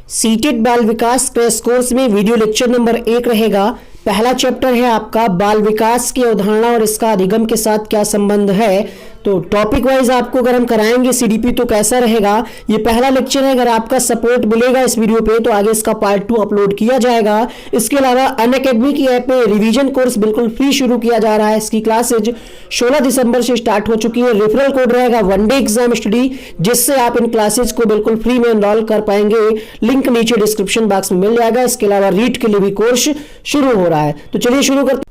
Seated बाल विकास crash course में video lecture number 1 रहेगा। पहला चैप्टर है आपका बाल विकास की अवधारणा और इसका अधिगम के साथ क्या संबंध है। तो टॉपिक वाइज आपको अगर हम कराएंगे सीडीपी तो कैसा रहेगा, ये पहला लेक्चर है। अगर आपका सपोर्ट मिलेगा इस वीडियो पे तो आगे इसका पार्ट 2 अपलोड किया जाएगा। इसके अलावा अनअकैडमी की ऐप में रिवीजन कोर्स बिल्कुल फ्री शुरू किया जा रहा है। इसकी क्लासेज 16 दिसंबर से स्टार्ट हो चुकी है। रेफरल कोड रहेगा वन डे एग्जाम स्टडी, जिससे आप इन क्लासेज को बिल्कुल फ्री में एनरोल कर पाएंगे। लिंक नीचे डिस्क्रिप्शन बॉक्स में मिल जाएगा। इसके अलावा रीड के लिए भी कोर्स शुरू हो रहा है। तो चलिए शुरू करते।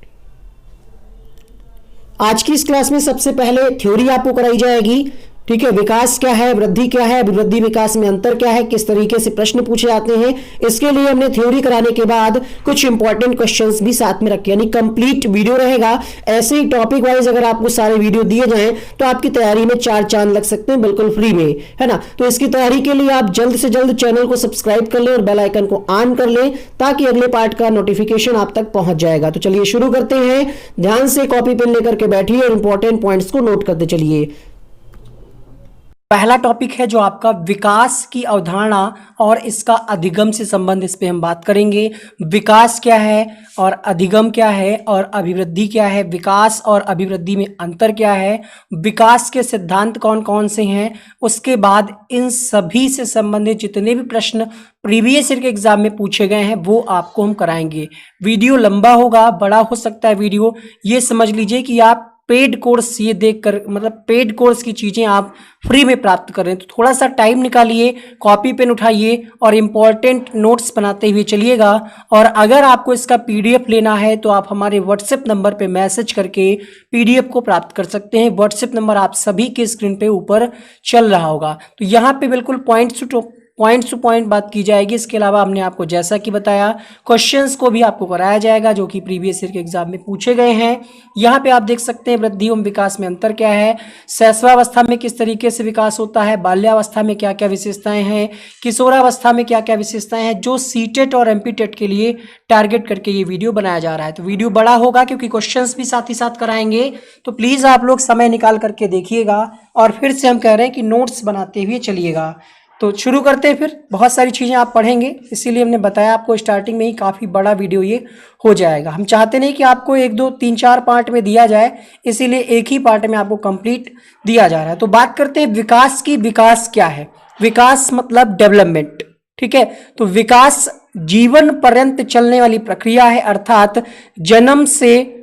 आज की इस क्लास में सबसे पहले थ्योरी आपको कराई जाएगी। ठीक है, विकास क्या है, वृद्धि क्या है, वृद्धि विकास में अंतर क्या है, किस तरीके से प्रश्न पूछे जाते हैं। इसके लिए हमने थ्योरी कराने के बाद कुछ इंपॉर्टेंट क्वेश्चंस भी साथ में रखे, यानी कंप्लीट वीडियो रहेगा। ऐसे ही टॉपिक वाइज अगर आपको सारे वीडियो दिए जाएं तो आपकी तैयारी में 4 चांद लग सकते हैं, बिल्कुल फ्री में, है ना। तो इसकी तैयारी के लिए आप जल्द से जल्द चैनल को सब्सक्राइब कर लें और बेल आइकन को ऑन कर लें, ताकि अगले पार्ट का नोटिफिकेशन आप तक पहुंच जाएगा। तो चलिए शुरू करते हैं। ध्यान से कॉपी पेन लेकर के बैठिए और इंपॉर्टेंट पॉइंट्स को नोट करते चलिए। पहला टॉपिक है जो आपका विकास की अवधारणा और इसका अधिगम से संबंध, इस पे हम बात करेंगे। विकास क्या है और अधिगम क्या है और अभिवृद्धि क्या है, विकास और अभिवृद्धि में अंतर क्या है, विकास के सिद्धांत कौन कौन से हैं। उसके बाद इन सभी से संबंधित जितने भी प्रश्न प्रीवियस ईयर के एग्जाम में पूछे गए हैं वो आपको हम कराएंगे। वीडियो लंबा होगा, बड़ा हो सकता है वीडियो, ये समझ लीजिए कि आप पेड कोर्स ये देखकर, मतलब पेड कोर्स की चीज़ें आप फ्री में प्राप्त कर रहे हैं। तो थोड़ा सा टाइम निकालिए, कॉपी पेन उठाइए और इम्पॉर्टेंट नोट्स बनाते हुए चलिएगा। और अगर आपको इसका पीडीएफ लेना है तो आप हमारे व्हाट्सएप नंबर पे मैसेज करके पीडीएफ को प्राप्त कर सकते हैं। व्हाट्सएप नंबर आप सभी के स्क्रीन पे ऊपर चल रहा होगा। तो यहाँ पे बिल्कुल पॉइंट टू पॉइंट बात की जाएगी। इसके अलावा हमने आपको जैसा कि बताया क्वेश्चंस को भी आपको कराया जाएगा जो कि प्रीवियस ईयर के एग्जाम में पूछे गए हैं। यहाँ पे आप देख सकते हैं वृद्धि एवं विकास में अंतर क्या है, शैशवावस्था में किस तरीके से विकास होता है, बाल्यावस्था में क्या क्या विशेषताएं हैं, किशोरावस्था में क्या क्या विशेषताएं हैं, जो सीटेट और एमपीटेट के लिए टारगेट करके ये वीडियो बनाया जा रहा है। तो वीडियो बड़ा होगा क्योंकि क्वेश्चंस भी साथ ही साथ कराएंगे। तो प्लीज आप लोग समय निकाल करके देखिएगा और फिर से हम कह रहे हैं कि नोट्स बनाते हुए चलिएगा। तो शुरू करते हैं। फिर बहुत सारी चीज़ें आप पढ़ेंगे, इसीलिए हमने बताया आपको स्टार्टिंग में ही काफ़ी बड़ा वीडियो ये हो जाएगा। हम चाहते नहीं कि आपको 1 2 3 4 पार्ट में दिया जाए, इसीलिए एक ही पार्ट में आपको कंप्लीट दिया जा रहा है। तो बात करते हैं विकास की। विकास क्या है? विकास मतलब डेवलपमेंट, ठीक है। तो विकास जीवन पर्यंत चलने वाली प्रक्रिया है, अर्थात जन्म से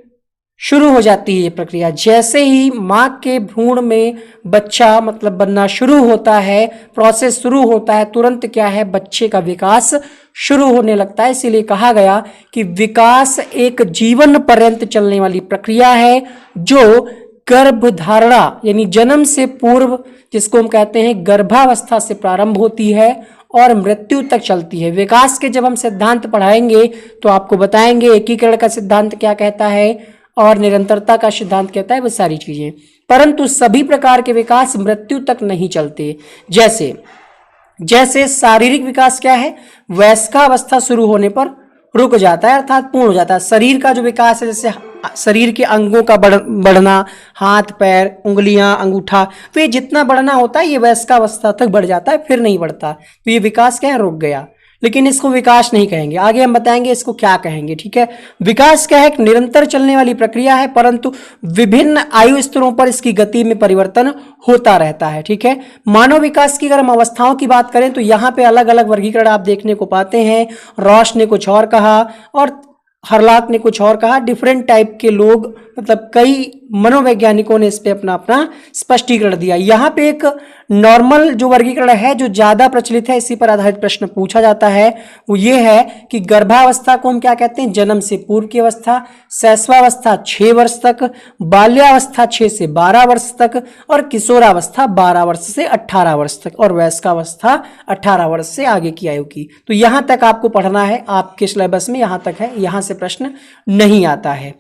शुरू हो जाती है ये प्रक्रिया। जैसे ही माँ के भ्रूण में बच्चा मतलब बनना शुरू होता है, प्रोसेस शुरू होता है, तुरंत क्या है, बच्चे का विकास शुरू होने लगता है। इसीलिए कहा गया कि विकास एक जीवन पर्यंत चलने वाली प्रक्रिया है जो गर्भधारणा यानी जन्म से पूर्व, जिसको हम कहते हैं गर्भावस्था से प्रारंभ होती है और मृत्यु तक चलती है। विकास के जब हम सिद्धांत पढ़ाएंगे तो आपको बताएंगे एकीकरण का सिद्धांत क्या कहता है और निरंतरता का सिद्धांत कहता है, वो सारी चीजें। परंतु सभी प्रकार के विकास मृत्यु तक नहीं चलते। जैसे शारीरिक विकास क्या है, वयस्कावस्था शुरू होने पर रुक जाता है, अर्थात पूर्ण हो जाता है। शरीर का जो विकास है, जैसे शरीर के अंगों का बढ़ना, हाथ पैर उंगलियां अंगूठा, तो ये जितना बढ़ना होता है ये वयस्कावस्था तक बढ़ जाता है, फिर नहीं बढ़ता। तो ये विकास क्या है, रुक गया। लेकिन इसको विकास नहीं कहेंगे, आगे हम बताएंगे इसको क्या कहेंगे, ठीक है। विकास क्या है, एक निरंतर चलने वाली प्रक्रिया है, परंतु विभिन्न आयु स्तरों पर इसकी गति में परिवर्तन होता रहता है, ठीक है। मानव विकास की अगर हम अवस्थाओं की बात करें तो यहाँ पे अलग अलग वर्गीकरण आप देखने को पाते हैं। रॉश ने कुछ और कहा और हरलाक ने कुछ और कहा। डिफरेंट टाइप के लोग, मतलब कई मनोवैज्ञानिकों ने इस पे अपना अपना स्पष्टीकरण दिया। यहाँ पे एक नॉर्मल जो वर्गीकरण है जो ज्यादा प्रचलित है, इसी पर आधारित प्रश्न पूछा जाता है, वो ये है कि गर्भावस्था को हम क्या कहते हैं, जन्म से पूर्व की अवस्था, शैशवावस्था 6 वर्ष तक, बाल्यावस्था 6 से 12 वर्ष तक और किशोरावस्था 12 वर्ष से 18 वर्ष तक और वयस्कावस्था 18 वर्ष से आगे की आयु की। तो यहां तक आपको पढ़ना है, आपके सिलेबस में यहां तक है, यहां से प्रश्न नहीं आता है,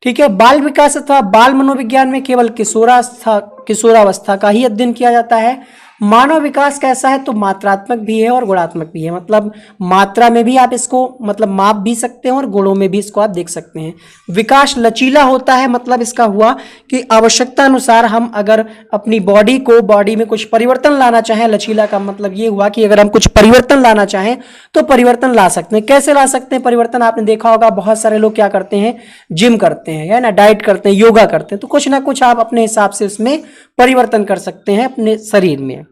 ठीक है। बाल विकास अथवा बाल मनोविज्ञान में केवल किशोरावस्था का ही अध्ययन किया जाता है। मानव विकास कैसा है, तो मात्रात्मक भी है और गुणात्मक भी है। मतलब मात्रा में भी आप इसको मतलब माप भी सकते हैं और गुणों में भी इसको आप देख सकते हैं। विकास लचीला होता है, मतलब इसका हुआ कि आवश्यकता अनुसार हम अगर अपनी बॉडी में कुछ परिवर्तन लाना चाहें, लचीला का मतलब ये हुआ कि अगर हम कुछ परिवर्तन लाना चाहें तो परिवर्तन ला सकते हैं। कैसे ला सकते हैं परिवर्तन? आपने देखा होगा बहुत सारे लोग क्या करते हैं, जिम करते हैं, है ना, डाइट करते हैं, योगा करते हैं, तो कुछ ना कुछ आप अपने हिसाब से उसमें परिवर्तन कर सकते हैं अपने शरीर में।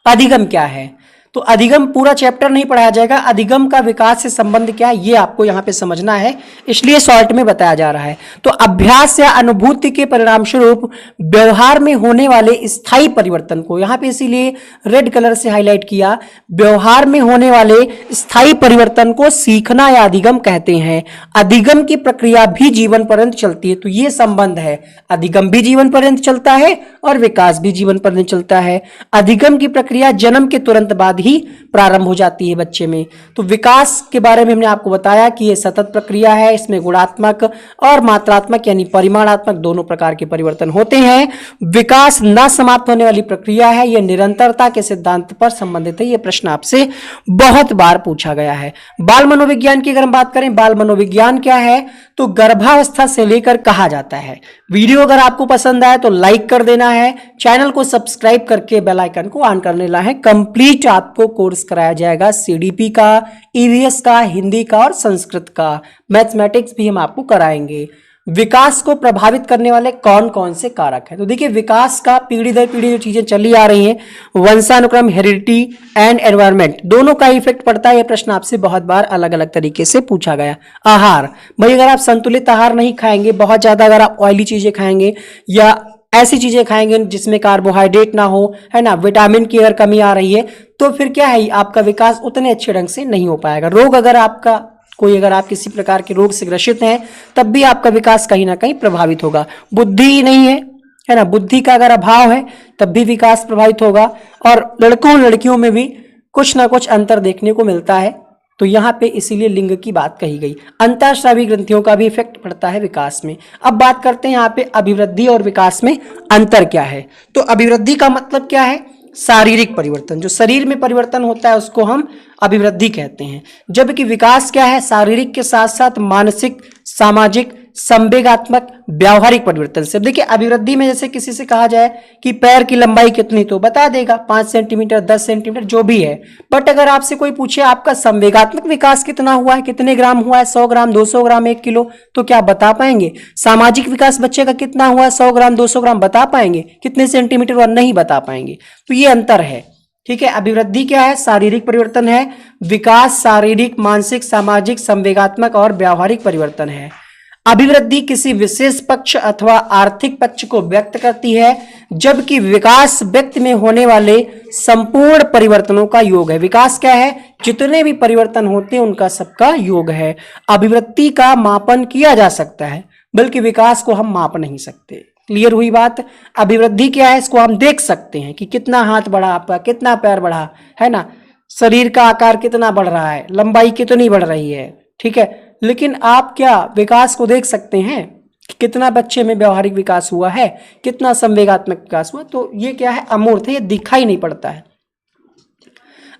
अधिगम क्या है? तो अधिगम पूरा चैप्टर नहीं पढ़ाया जाएगा, अधिगम का विकास से संबंध क्या है ये आपको यहां पे समझना है, इसलिए शॉर्ट में बताया जा रहा है। तो अभ्यास या अनुभूति के परिणाम स्वरूप व्यवहार में होने वाले स्थायी परिवर्तन को यहां पे इसीलिए रेड कलर से हाईलाइट किया, व्यवहार में होने वाले स्थायी परिवर्तन को सीखना या अधिगम कहते हैं। अधिगम की प्रक्रिया भी जीवन पर्यंत चलती है, तो ये संबंध है, अधिगम भी जीवन पर्यंत चलता है और विकास भी जीवन पर्यंत चलता है। अधिगम की प्रक्रिया जन्म के तुरंत बाद ही प्रारंभ हो जाती है बच्चे में। तो विकास के बारे में हमने आपको बताया कि यह सतत प्रक्रिया है, इसमें गुणात्मक और मात्रात्मक यानी परिमाणात्मक दोनों प्रकार के परिवर्तन होते हैं। विकास न समाप्त होने वाली प्रक्रिया है, यह निरंतरता के सिद्धांत पर संबंधित है। यह प्रश्न आपसे बहुत बार पूछा गया है। बाल मनोविज्ञान की अगर हम बात करें, बाल मनोविज्ञान क्या है, तो गर्भावस्था से लेकर कहा जाता है। वीडियो अगर आपको पसंद आए तो लाइक कर देना है, चैनल को सब्सक्राइब करके बेल आइकन को ऑन कर लेना है। कंप्लीट आपको कोर्स कराया जाएगा सीडीपी का, ईवीएस का, हिंदी का और संस्कृत का, मैथमेटिक्स भी हम आपको कराएंगे। विकास को प्रभावित करने वाले कौन कौन से कारक हैं? तो देखिए विकास का पीढ़ी दर पीढ़ी जो चीजें चली आ रही हैं, वंशानुक्रम, हेरिडिटी एंड एनवायरमेंट, दोनों का इफेक्ट पड़ता है। यह प्रश्न आपसे बहुत बार अलग अलग तरीके से पूछा गया। आहार, भाई अगर आप संतुलित आहार नहीं खाएंगे, बहुत ज्यादा अगर आप ऑयली चीजें खाएंगे या ऐसी चीजें खाएंगे जिसमें कार्बोहाइड्रेट ना हो, है ना, विटामिन की अगर कमी आ रही है, तो फिर क्या है, आपका विकास उतने अच्छे ढंग से नहीं हो पाएगा। रोग अगर आपका अगर आप किसी प्रकार के रोग से ग्रसित हैं, तब भी आपका विकास कहीं ना कहीं प्रभावित होगा। बुद्धि नहीं है ना, बुद्धि का अगर अभाव है तब भी विकास प्रभावित होगा। और लड़कों लड़कियों में भी कुछ ना कुछ अंतर देखने को मिलता है, तो यहाँ पे इसीलिए लिंग की बात कही गई। अंतःस्रावी ग्रंथियों का भी इफेक्ट पड़ता है विकास में। अब बात करते हैं यहाँ पे अभिवृद्धि और विकास में अंतर क्या है। तो अभिवृद्धि का मतलब क्या है? शारीरिक परिवर्तन, जो शरीर में परिवर्तन होता है उसको हम अभिवृद्धि कहते हैं। जबकि विकास क्या है? शारीरिक के साथ साथ मानसिक, सामाजिक, संवेगात्मक, व्यावहारिक परिवर्तन से। देखिए अभिवृद्धि में जैसे किसी से कहा जाए कि पैर की लंबाई कितनी, तो बता देगा 5 सेंटीमीटर, 10 सेंटीमीटर, जो भी है। बट अगर आपसे कोई पूछे आपका संवेगात्मक विकास कितना हुआ है, कितने ग्राम हुआ है, 100 ग्राम, 200 ग्राम, 1 किलो, तो क्या बता पाएंगे? सामाजिक विकास बच्चे का कितना हुआ है, 100 ग्राम, 200 ग्राम, बता पाएंगे? कितने सेंटीमीटर, वह नहीं बता पाएंगे। तो ये अंतर है, ठीक है। अभिवृद्धि क्या है? शारीरिक परिवर्तन है। विकास शारीरिक, मानसिक, सामाजिक, संवेगात्मक और व्यावहारिक परिवर्तन है। अभिवृद्धि किसी विशेष पक्ष अथवा आर्थिक पक्ष को व्यक्त करती है, जबकि विकास व्यक्ति में होने वाले संपूर्ण परिवर्तनों का योग है। विकास क्या है? जितने भी परिवर्तन होते हैं उनका सबका योग है। अभिवृद्धि का मापन किया जा सकता है, बल्कि विकास को हम माप नहीं सकते। क्लियर हुई बात? अभिवृद्धि क्या है? इसको हम देख सकते हैं कि कितना हाथ बढ़ा आपका, कितना पैर बढ़ा, है ना, शरीर का आकार कितना बढ़ रहा है, लंबाई कितनी बढ़ रही है, ठीक है। लेकिन आप क्या विकास को देख सकते हैं कि कितना बच्चे में व्यवहारिक विकास हुआ है, कितना संवेगात्मक विकास हुआ? तो ये क्या है? अमूर्त है, ये दिखाई नहीं पड़ता है।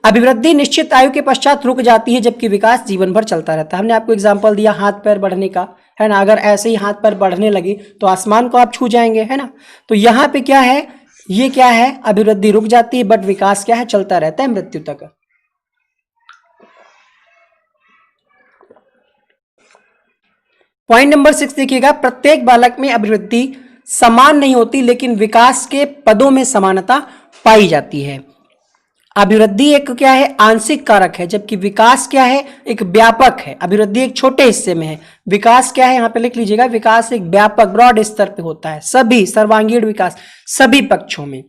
अभिवृद्धि निश्चित आयु के पश्चात रुक जाती है, जबकि विकास जीवन भर चलता रहता है। हमने आपको एग्जांपल दिया हाथ पैर बढ़ने का, है ना। अगर ऐसे ही हाथ पैर बढ़ने लगे तो आसमान को आप छू जाएंगे, है ना। तो यहाँ पे क्या है, ये क्या है? अभिवृद्धि रुक जाती है, बट विकास क्या है? चलता रहता है मृत्यु तक। पॉइंट नंबर 6 देखिएगा, प्रत्येक बालक में अभिवृद्धि समान नहीं होती, लेकिन विकास के पदों में समानता पाई जाती है। अभिवृद्धि एक क्या है? आंशिक कारक है, जबकि विकास क्या है? एक व्यापक है। अभिवृद्धि एक छोटे हिस्से में है, विकास क्या है? यहां पे लिख लीजिएगा, विकास एक व्यापक, ब्रॉड स्तर पे होता है, सभी सर्वांगीण विकास सभी पक्षों में।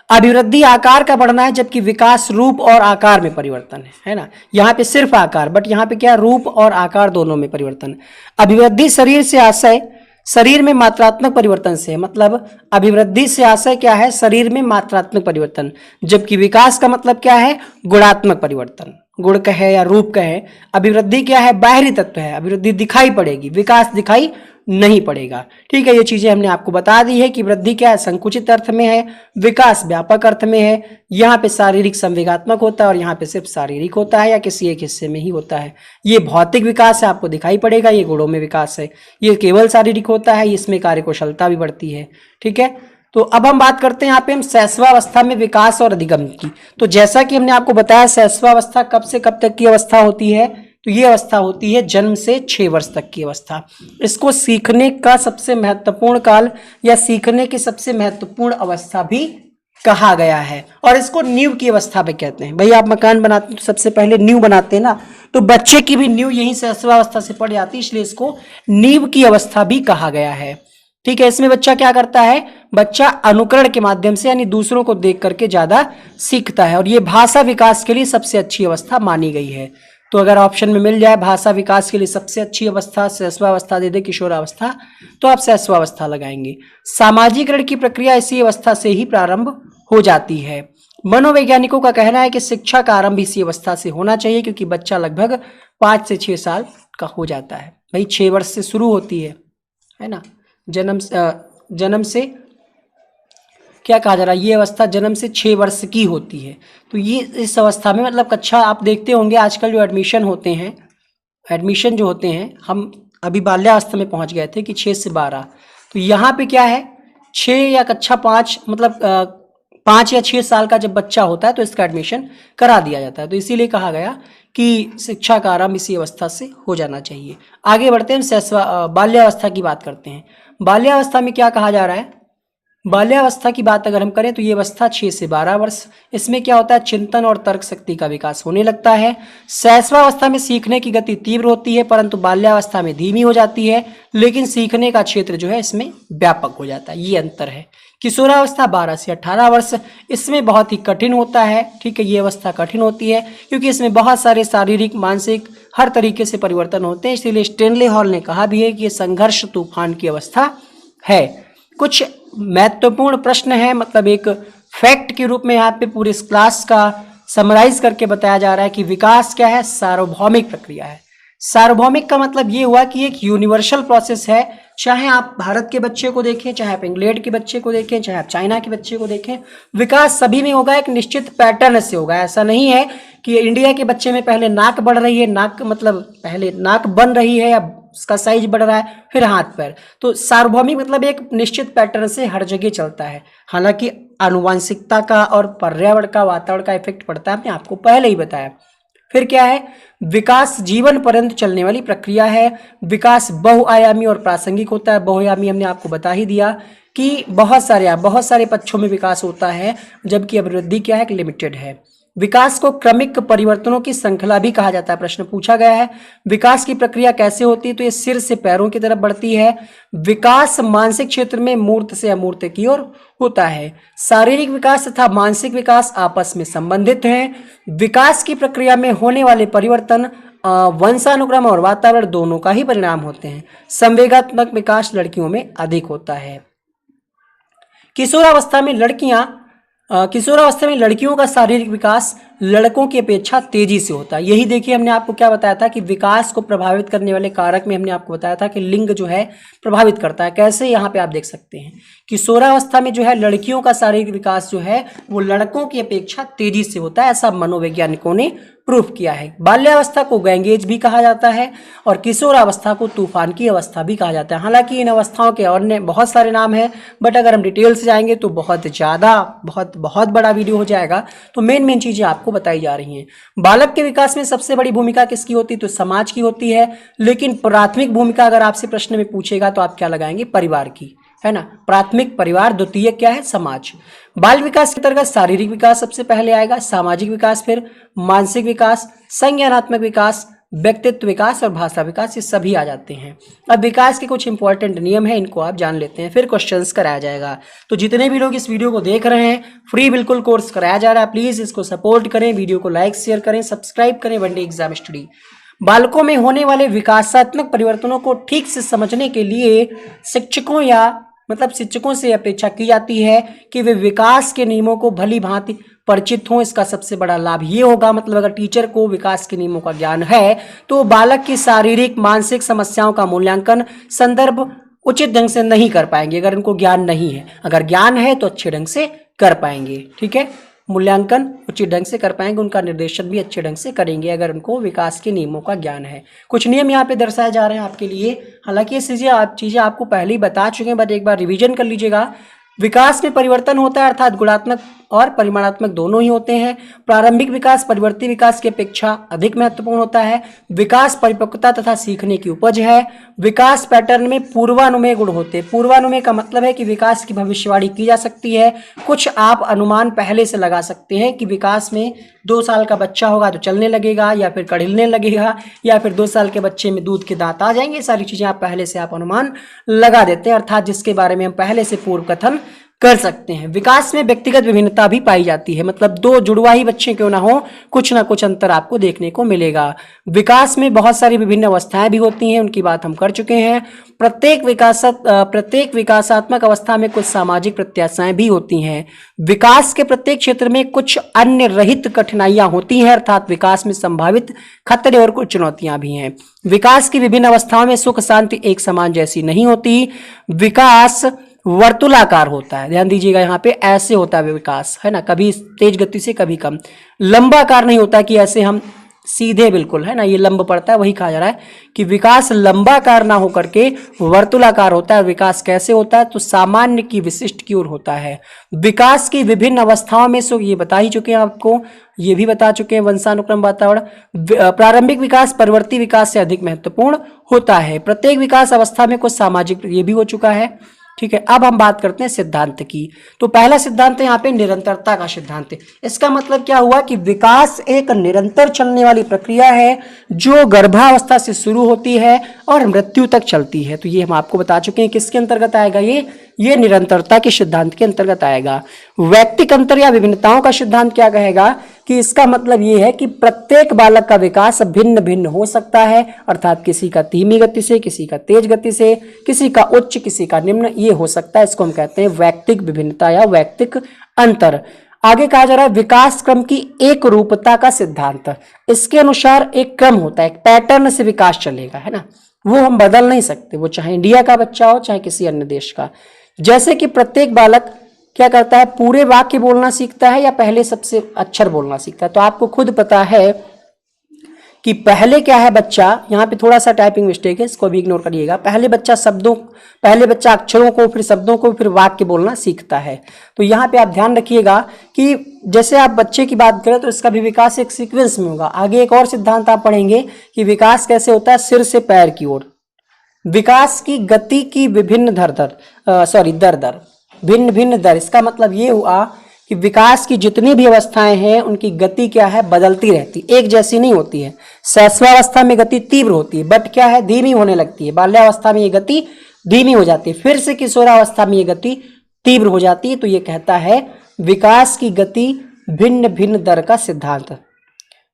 अभिवृद्धि आकार का बढ़ना है, जबकि विकास रूप और आकार में परिवर्तन है ना। यहाँ पे सिर्फ आकार, बट यहाँ पे क्या? रूप और आकार दोनों में परिवर्तन। अभिवृद्धि शरीर से आशय, शरीर में मात्रात्मक परिवर्तन से, मतलब अभिवृद्धि से आशय क्या है? शरीर में मात्रात्मक परिवर्तन, जबकि विकास का मतलब क्या है? गुणात्मक परिवर्तन, गुण कहे या रूप कहे। अभिवृद्धि क्या है? बाहरी तत्व है, अभिवृद्धि दिखाई पड़ेगी, विकास दिखाई नहीं पड़ेगा। ठीक है, ये चीजें हमने आपको बता दी है कि वृद्धि क्या है, संकुचित अर्थ में है, विकास व्यापक अर्थ में है। यहाँ पे शारीरिक संवेगात्मक होता है और यहाँ पे सिर्फ शारीरिक होता है या किसी एक हिस्से में ही होता है। ये भौतिक विकास है, आपको दिखाई पड़ेगा, ये गुणों में विकास है। ये केवल शारीरिक होता है, इसमें कार्यकुशलता भी बढ़ती है। ठीक है, तो अब हम बात करते हैं यहाँ पे हम शैशवावस्था में विकास और अधिगम की। तो जैसा कि हमने आपको बताया शैशवावस्था कब से कब तक की अवस्था होती है, तो ये अवस्था होती है जन्म से 6 वर्ष तक की अवस्था। इसको सीखने का सबसे महत्वपूर्ण काल या सीखने की सबसे महत्वपूर्ण अवस्था भी कहा गया है और इसको नींव की अवस्था भी कहते हैं। भाई आप मकान बनाते हैं तो सबसे पहले नींव बनाते हैं ना, तो बच्चे की भी नींव यहीं शैशवावस्था से पड़ जाती है, इसलिए इसको नींव की अवस्था भी कहा गया है। ठीक है, इसमें बच्चा क्या करता है, बच्चा अनुकरण के माध्यम से यानी दूसरों को देख करके ज्यादा सीखता है और ये भाषा विकास के लिए सबसे अच्छी अवस्था मानी गई है। तो अगर ऑप्शन में मिल जाए भाषा विकास के लिए सबसे अच्छी अवस्था शैशवावस्था दे दे किशोरावस्था, तो आप शैशवावस्था लगाएंगे। सामाजिकरण की प्रक्रिया इसी अवस्था से ही प्रारंभ हो जाती है। मनोवैज्ञानिकों का कहना है कि शिक्षा का आरंभ इसी अवस्था से होना चाहिए क्योंकि बच्चा लगभग 5 से 6 साल का हो जाता है। भाई 6 वर्ष से शुरू होती है ना, जन्म से क्या कहा जा रहा है, ये अवस्था जन्म से 6 वर्ष की होती है। तो ये इस अवस्था में मतलब कक्षा आप देखते होंगे आजकल जो एडमिशन होते हैं, एडमिशन जो होते हैं, हम अभी बाल्यावस्था में पहुंच गए थे कि 6 से 12, तो यहाँ पे क्या है 6 या कक्षा 5 मतलब 5 या 6 साल का जब बच्चा होता है तो इसका एडमिशन करा दिया जाता है। तो इसीलिए कहा गया कि शिक्षा का आरंभ इसी अवस्था से हो जाना चाहिए। आगे बढ़ते हैं, बाल्यावस्था की बात करते हैं। बाल्यावस्था में क्या कहा जा रहा है, बाल्यावस्था की बात अगर हम करें तो ये अवस्था 6 से 12 वर्ष, इसमें क्या होता है चिंतन और तर्क शक्ति का विकास होने लगता है। शैशवावस्था में सीखने की गति तीव्र होती है परंतु बाल्यावस्था में धीमी हो जाती है, लेकिन सीखने का क्षेत्र जो है इसमें व्यापक हो जाता है, ये अंतर है। किशोरावस्था 12 से 18 वर्ष, इसमें बहुत ही कठिन होता है। ठीक है, ये अवस्था कठिन होती है क्योंकि इसमें बहुत सारे शारीरिक मानसिक हर तरीके से परिवर्तन होते हैं, इसलिए स्टेनले हॉल ने कहा भी है कि ये संघर्ष तूफान की अवस्था है। कुछ महत्वपूर्ण प्रश्न है, मतलब एक फैक्ट के रूप में यहाँ पे पूरे इस क्लास का समराइज करके बताया जा रहा है कि विकास क्या है, सार्वभौमिक प्रक्रिया है। सार्वभौमिक का मतलब ये हुआ कि एक यूनिवर्सल प्रोसेस है, चाहे आप भारत के बच्चे को देखें, चाहे आप इंग्लैंड के बच्चे को देखें, चाहे आप चाइना के बच्चे को देखें, विकास सभी में होगा, एक निश्चित पैटर्न से होगा। ऐसा नहीं है कि इंडिया के बच्चे में पहले नाक बढ़ रही है, नाक मतलब पहले नाक बन रही है या उसका साइज बढ़ रहा है फिर हाथ पैर। तो सार्वभौमिक मतलब एक निश्चित पैटर्न से हर जगह चलता है। हालांकि आनुवांशिकता का और पर्यावरण का वातावरण का इफेक्ट पड़ता है, हमने आपको पहले ही बताया। फिर क्या है, विकास जीवन पर्यंत चलने वाली प्रक्रिया है। विकास बहुआयामी और प्रासंगिक होता है। बहुआयामी हमने आपको बता ही दिया कि बहुत सारे पक्षों में विकास होता है, जबकि अभिवृद्धि क्या है, लिमिटेड है। विकास को क्रमिक परिवर्तनों की श्रृंखला भी कहा जाता है। प्रश्न पूछा गया है विकास की प्रक्रिया कैसे होती है, तो ये सिर से पैरों की तरफ बढ़ती है। विकास मानसिक क्षेत्र में मूर्त से अमूर्त की ओर होता है। शारीरिक विकास तथा मानसिक विकास आपस में संबंधित हैं। विकास की प्रक्रिया में होने वाले परिवर्तन वंशानुक्रम और वातावरण दोनों का ही परिणाम होते हैं। संवेगात्मक विकास लड़कियों में अधिक होता है। किशोरावस्था में लड़कियों का शारीरिक विकास लड़कों की अपेक्षा तेजी से होता है। यही देखिए हमने आपको क्या बताया था कि विकास को प्रभावित करने वाले कारक में हमने आपको बताया था कि लिंग जो है प्रभावित करता है। कैसे, यहाँ पे आप देख सकते हैं किशोरावस्था में जो है लड़कियों का शारीरिक विकास जो है वो लड़कों की अपेक्षा तेजी से होता है, ऐसा मनोवैज्ञानिकों ने प्रूफ किया है। बाल्यावस्था को गैंगेज भी कहा जाता है और किशोरावस्था को तूफान की अवस्था भी कहा जाता है। हालांकि इन अवस्थाओं के और बहुत सारे नाम हैं, बट अगर हम डिटेल से जाएंगे तो बहुत बड़ा वीडियो हो जाएगा। तो मेन चीजें आपको बताई जा रही हैं। बालक के विकास में सबसे बड़ी भूमिका किसकी होती है, तो समाज की होती है। लेकिन प्राथमिक भूमिका अगर आपसे प्रश्न में पूछेगा तो आप क्या लगाएंगे, परिवार की, है ना। प्राथमिक परिवार, द्वितीय क्या है, समाज। बाल विकास के अंतर्गत शारीरिक विकास सबसे पहले आएगा, सामाजिक विकास, फिर मानसिक विकास, संज्ञानात्मक विकास, व्यक्तित्व विकास और भाषा विकास, ये सभी आ जाते हैं। अब विकास के कुछ इंपॉर्टेंट नियम है, इनको आप जान लेते हैं, फिर क्वेश्चंस कराया जाएगा। तो जितने भी लोग इस वीडियो को देख रहे हैं, फ्री बिल्कुल कोर्स कराया जा रहा है, प्लीज इसको सपोर्ट करें, वीडियो को लाइक शेयर करें, सब्सक्राइब करें वनडे एग्जाम स्टडी। बालकों में होने वाले विकासात्मक परिवर्तनों को ठीक से समझने के लिए शिक्षकों से अपेक्षा की जाती है कि वे विकास के नियमों को भली भांति परिचित हों। इसका सबसे बड़ा लाभ ये होगा, मतलब अगर टीचर को विकास के नियमों का ज्ञान है तो बालक की शारीरिक मानसिक समस्याओं का मूल्यांकन संदर्भ उचित ढंग से नहीं कर पाएंगे अगर इनको ज्ञान नहीं है। अगर ज्ञान है तो अच्छे ढंग से कर पाएंगे, ठीक है, मूल्यांकन उचित ढंग से कर पाएंगे, उनका निर्देशन भी अच्छे ढंग से करेंगे अगर उनको विकास के नियमों का ज्ञान है। कुछ नियम यहाँ पे दर्शाए जा रहे हैं आपके लिए, हालांकि ये चीजें आपको पहले ही बता चुके हैं, बट एक बार रिवीजन कर लीजिएगा। विकास में परिवर्तन होता है, अर्थात गुणात्मक और परिमाणात्मक दोनों ही होते हैं। प्रारंभिक विकास परिवर्ती विकास की अपेक्षा अधिक महत्वपूर्ण होता है। विकास परिपक्वता तथा सीखने की उपज है। विकास पैटर्न में पूर्वानुमेय गुण होते हैं। पूर्वानुमेय का मतलब है कि विकास की भविष्यवाणी की जा सकती है। कुछ आप अनुमान पहले से लगा सकते हैं कि विकास में 2 साल का बच्चा होगा तो चलने लगेगा, या फिर कड़िलने लगेगा, या फिर 2 साल के बच्चे में दूध के दांत आ जाएंगे। सारी चीजें आप पहले से आप अनुमान लगा देते हैं, अर्थात जिसके बारे में हम पहले से पूर्व कथन कर सकते हैं। विकास में व्यक्तिगत विभिन्नता भी पाई जाती है, मतलब 2 जुड़वा ही बच्चे क्यों ना हो, कुछ ना कुछ अंतर आपको देखने को मिलेगा। विकास में बहुत सारी विभिन्न अवस्थाएं भी होती हैं, उनकी बात हम कर चुके हैं। प्रत्येक विकासात्मक अवस्था में कुछ सामाजिक प्रत्याशाएं भी होती हैं। विकास के प्रत्येक क्षेत्र में कुछ अन्य रहित कठिनाइयां होती हैं, अर्थात विकास में संभावित खतरे और कुछ चुनौतियां भी हैं। विकास की विभिन्न अवस्थाओं में सुख शांति एक समान जैसी नहीं होती। विकास वर्तुलाकार होता है, ध्यान दीजिएगा, यहाँ पे ऐसे होता है विकास, है ना, कभी तेज गति से कभी कम। लंबाकार नहीं होता कि ऐसे हम सीधे बिल्कुल, है ना, ये लंब पड़ता है, वही कहा जा रहा है कि विकास लंबाकार ना होकर के वर्तुलाकार होता है। विकास कैसे होता है, तो सामान्य की विशिष्ट की ओर होता है। विकास की विभिन्न अवस्थाओं में सो ये बता ही चुके हैं आपको, ये भी बता चुके हैं, वंशानुक्रम वातावरण। प्रारंभिक विकास परवर्ती विकास से अधिक महत्वपूर्ण होता है। प्रत्येक विकास अवस्था में कुछ सामाजिक, ये भी हो चुका है, ठीक है। अब हम बात करते हैं सिद्धांत की। तो पहला सिद्धांत यहाँ पे निरंतरता का सिद्धांत है। इसका मतलब क्या हुआ कि विकास एक निरंतर चलने वाली प्रक्रिया है जो गर्भावस्था से शुरू होती है और मृत्यु तक चलती है। तो ये हम आपको बता चुके हैं किसके अंतर्गत आएगा, ये निरंतरता के सिद्धांत के अंतर्गत आएगा। वैयक्तिक अंतर या विभिन्नताओं का सिद्धांत क्या कहेगा कि इसका मतलब ये है कि प्रत्येक बालक का विकास भिन्न भिन्न हो सकता है, अर्थात किसी का धीमी गति से, किसी का तेज गति से, किसी का उच्च, किसी का निम्न, ये हो सकता है। इसको हम कहते हैं वैयक्तिक विभिन्नता या वैयक्तिक अंतर। आगे कहा जा रहा है विकास क्रम की एक रूपता का सिद्धांत। इसके अनुसार एक क्रम होता है, एक पैटर्न से विकास चलेगा, है ना, वो हम बदल नहीं सकते, वो चाहे इंडिया का बच्चा हो चाहे किसी अन्य देश का। जैसे कि प्रत्येक बालक क्या करता है, पूरे वाक्य बोलना सीखता है या पहले सबसे अक्षर बोलना सीखता है। तो आपको खुद पता है कि पहले क्या है, बच्चा, यहाँ पे थोड़ा सा टाइपिंग मिस्टेक है, इसको भी इग्नोर करिएगा। पहले बच्चा अक्षरों को, फिर शब्दों को, फिर वाक्य बोलना सीखता है। तो यहाँ पे आप ध्यान रखिएगा कि जैसे आप बच्चे की बात करें तो इसका भी विकास एक सीक्वेंस में होगा। आगे एक और सिद्धांत आप पढ़ेंगे कि विकास कैसे होता है, सिर से पैर की ओर। विकास की गति की विभिन्न दर, भिन्न भिन्न दर। इसका मतलब ये हुआ कि विकास की जितनी भी अवस्थाएं हैं उनकी गति क्या है, बदलती रहती, एक जैसी नहीं होती है। शैशवावस्था में गति तीव्र होती है, बट क्या है, धीमी होने लगती है। बाल्यावस्था में ये गति धीमी हो जाती है, फिर से किशोरावस्था में ये गति तीव्र हो जाती है। तो ये कहता है विकास की गति भिन्न भिन्न दर का सिद्धांत।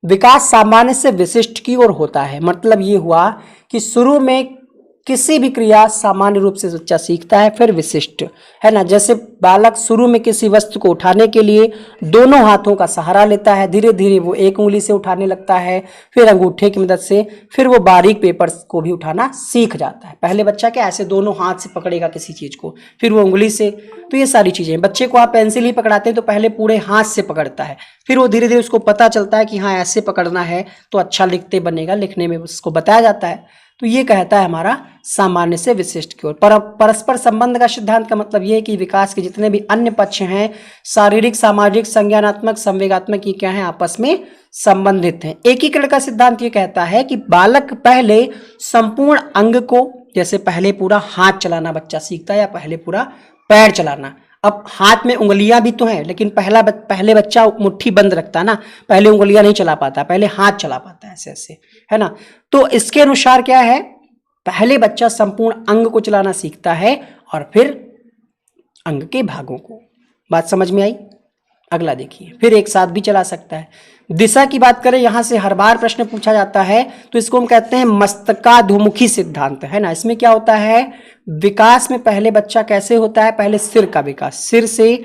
विकास सामान्य से विशिष्ट की ओर होता है, मतलब ये हुआ कि शुरू में किसी भी क्रिया सामान्य रूप से बच्चा सीखता है, फिर विशिष्ट, है ना। जैसे बालक शुरू में किसी वस्तु को उठाने के लिए दोनों हाथों का सहारा लेता है, धीरे धीरे वो एक उंगली से उठाने लगता है, फिर अंगूठे की मदद से, फिर वो बारीक पेपर्स को भी उठाना सीख जाता है। पहले बच्चा क्या ऐसे दोनों हाथ से पकड़ेगा किसी चीज को, फिर वो उंगली से। तो ये सारी चीजें, बच्चे को आप पेंसिल ही पकड़ाते हैं तो पहले पूरे हाथ से पकड़ता है, फिर वो धीरे धीरे उसको पता चलता है कि हाँ ऐसे पकड़ना है तो अच्छा लिखते बनेगा, लिखने में उसको बताया जाता है। तो ये कहता है हमारा सामान्य से विशिष्ट की ओर। परस्पर संबंध का सिद्धांत का मतलब ये है कि विकास के जितने भी अन्य पक्ष हैं, शारीरिक, सामाजिक, संज्ञानात्मक, संवेगात्मक, ये क्या है, आपस में संबंधित हैं। एकीकरण का सिद्धांत ये कहता है कि बालक पहले संपूर्ण अंग को, जैसे पहले पूरा हाथ चलाना बच्चा सीखता है या पहले पूरा पैर चलाना। अब हाथ में उंगलियां भी तो हैं, लेकिन पहले बच्चा मुट्ठी बंद रखता है ना, पहले उंगलियां नहीं चला पाता, पहले हाथ चला पाता है ऐसे ऐसे, है ना। तो इसके अनुसार क्या है, पहले बच्चा संपूर्ण अंग को चलाना सीखता है और फिर अंग के भागों को। बात समझ में आई? अगला देखिए, फिर एक साथ भी चला सकता है। दिशा की बात करें, यहां से हर बार प्रश्न पूछा जाता है, तो इसको हम कहते हैं मस्तकाधुमुखी सिद्धांत, है ना। इसमें क्या होता है, विकास में पहले बच्चा कैसे होता है, पहले सिर का विकास, सिर से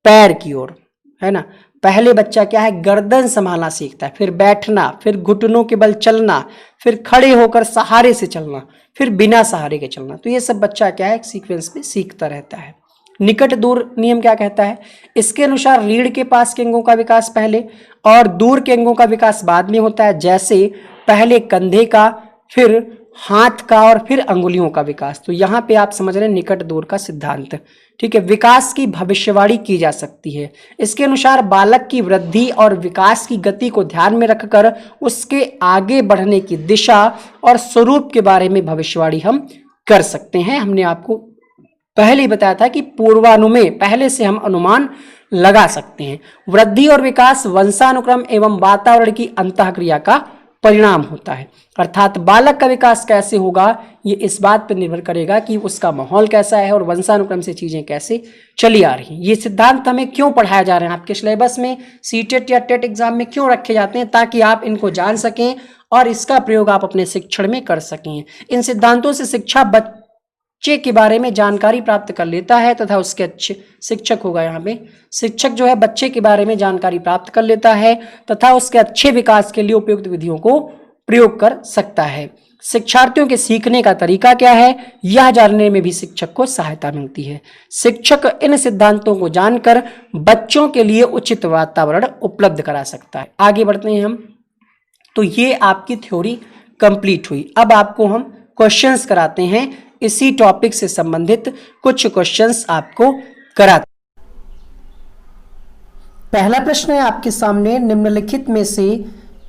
पैर की ओर, है ना। पहले बच्चा क्या है, गर्दन संभालना सीखता है, फिर बैठना, फिर घुटनों के बल चलना, फिर खड़े होकर सहारे से चलना, फिर बिना सहारे के चलना। तो ये सब बच्चा क्या है, एक सीक्वेंस में सीखता रहता है। निकट दूर नियम क्या कहता है, इसके अनुसार रीढ़ के पास के अंगों का विकास पहले और दूर के अंगों का विकास बाद में होता है। जैसे पहले कंधे का, फिर हाथ का और फिर अंगुलियों का विकास। तो यहाँ पे आप समझ रहे हैं निकट दूर का सिद्धांत, ठीक है। विकास की भविष्यवाणी की जा सकती है। इसके अनुसार बालक की वृद्धि और विकास की गति को ध्यान में रखकर उसके आगे बढ़ने की दिशा और स्वरूप के बारे में भविष्यवाणी हम कर सकते हैं। हमने आपको पहले ही बताया था कि पूर्वानुमेय, पहले से हम अनुमान लगा सकते हैं। वृद्धि और विकास वंशानुक्रम एवं वातावरण की अंतःक्रिया का परिणाम होता है। अर्थात बालक का विकास कैसे होगा ये इस बात पर निर्भर करेगा कि उसका माहौल कैसा है और वंशानुक्रम से चीजें कैसे चली आ रही हैं। ये सिद्धांत हमें क्यों पढ़ाया जा रहे हैं, आपके सिलेबस में सीटेट या टेट एग्जाम में क्यों रखे जाते हैं, ताकि आप इनको जान सकें और इसका प्रयोग आप अपने शिक्षण में कर सकें। इन सिद्धांतों से शिक्षा बच्चे के बारे में जानकारी प्राप्त कर लेता है तथा उसके अच्छे शिक्षक होगा, यहाँ पे शिक्षक जो है बच्चे के बारे में जानकारी प्राप्त कर लेता है तथा उसके अच्छे विकास के लिए उपयुक्त विधियों को प्रयोग कर सकता है। शिक्षार्थियों के सीखने का तरीका क्या है यह जानने में भी शिक्षक को सहायता मिलती है। शिक्षक इन सिद्धांतों को जानकर बच्चों के लिए उचित वातावरण उपलब्ध करा सकता है। आगे बढ़ते हैं हम। तो ये आपकी थ्योरी कंप्लीट हुई। अब आपको हम क्वेश्चंस कराते हैं, इसी टॉपिक से संबंधित कुछ क्वेश्चंस आपको कराते। पहला प्रश्न है आपके सामने, निम्नलिखित में से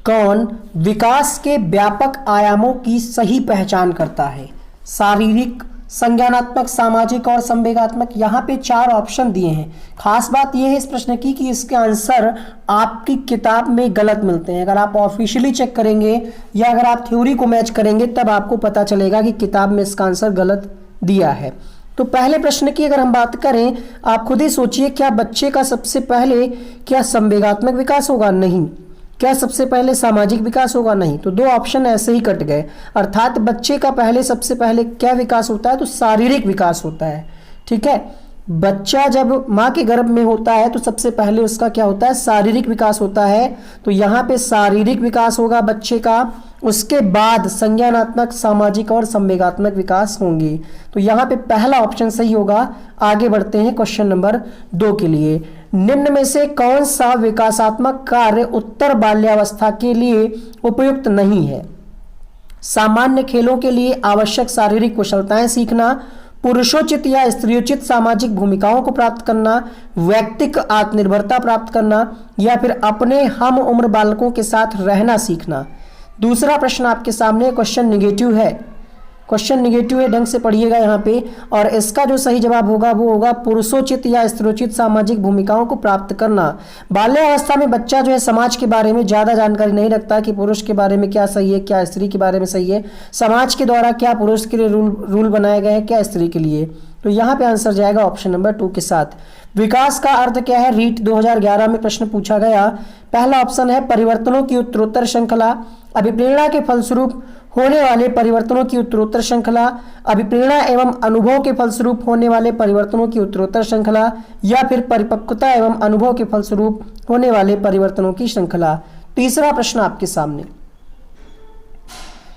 कौन विकास के व्यापक आयामों की सही पहचान करता है? शारीरिक, संज्ञानात्मक, सामाजिक और संवेगात्मक। यहाँ पे 4 ऑप्शन दिए हैं। खास बात यह है इस प्रश्न की कि इसके आंसर आपकी किताब में गलत मिलते हैं। अगर आप ऑफिशियली चेक करेंगे या अगर आप थ्योरी को मैच करेंगे तब आपको पता चलेगा कि किताब में इसका आंसर गलत दिया है। तो पहले प्रश्न की अगर हम बात करें, आप खुद ही सोचिए, क्या बच्चे का सबसे पहले क्या संवेगात्मक विकास होगा? नहीं। क्या सबसे पहले सामाजिक विकास होगा? नहीं। तो 2 ऑप्शन ऐसे ही कट गए। अर्थात बच्चे का पहले सबसे पहले क्या विकास होता है? तो शारीरिक विकास होता है, ठीक है। बच्चा जब माँ के गर्भ में होता है तो सबसे पहले उसका क्या होता है? शारीरिक विकास होता है। तो यहाँ पे शारीरिक विकास होगा बच्चे का, उसके बाद संज्ञानात्मक, सामाजिक और संवेगात्मक विकास होंगे। तो यहाँ पे पहला ऑप्शन सही होगा। आगे बढ़ते हैं क्वेश्चन नंबर 2 के लिए। निम्न में से कौन सा विकासात्मक कार्य उत्तर बाल्यावस्था के लिए उपयुक्त नहीं है? सामान्य खेलों के लिए आवश्यक शारीरिक कुशलताएं सीखना, पुरुषोचित या स्त्रियोचित सामाजिक भूमिकाओं को प्राप्त करना, व्यक्तिक आत्मनिर्भरता प्राप्त करना, या फिर अपने हम उम्र बालकों के साथ रहना सीखना। दूसरा प्रश्न आपके सामने क्वेश्चन निगेटिव है। क्वेश्चन निगेटिव है, ढंग से पढ़िएगा यहाँ पे। और इसका जो सही जवाब होगा वो होगा पुरुषोचित या स्त्रियोचित सामाजिक भूमिकाओं को प्राप्त करना। बाल्यावस्था में बच्चा जो है समाज के बारे में ज़्यादा जानकारी नहीं रखता कि पुरुष के बारे में क्या सही है, क्या स्त्री के बारे में सही है, समाज के द्वारा क्या पुरुष के लिए रूल बनाए गए हैं, क्या स्त्री के लिए। तो यहाँ पे आंसर जाएगा ऑप्शन नंबर 2 के साथ। विकास का अर्थ क्या है? रीट 2011 में प्रश्न पूछा गया। पहला ऑप्शन है परिवर्तनों की उत्तरोत्तर श्रृंखला, अभिप्रेरणा के फलस्वरूप होने वाले परिवर्तनों की उत्तरोत्तर श्रृंखला, अभिप्रेरणा एवं अनुभव के फलस्वरूप होने वाले परिवर्तनों की उत्तरोत्तर श्रृंखला, या फिर परिपक्वता एवं अनुभव के फलस्वरूप होने वाले परिवर्तनों की श्रृंखला। तीसरा प्रश्न आपके सामने,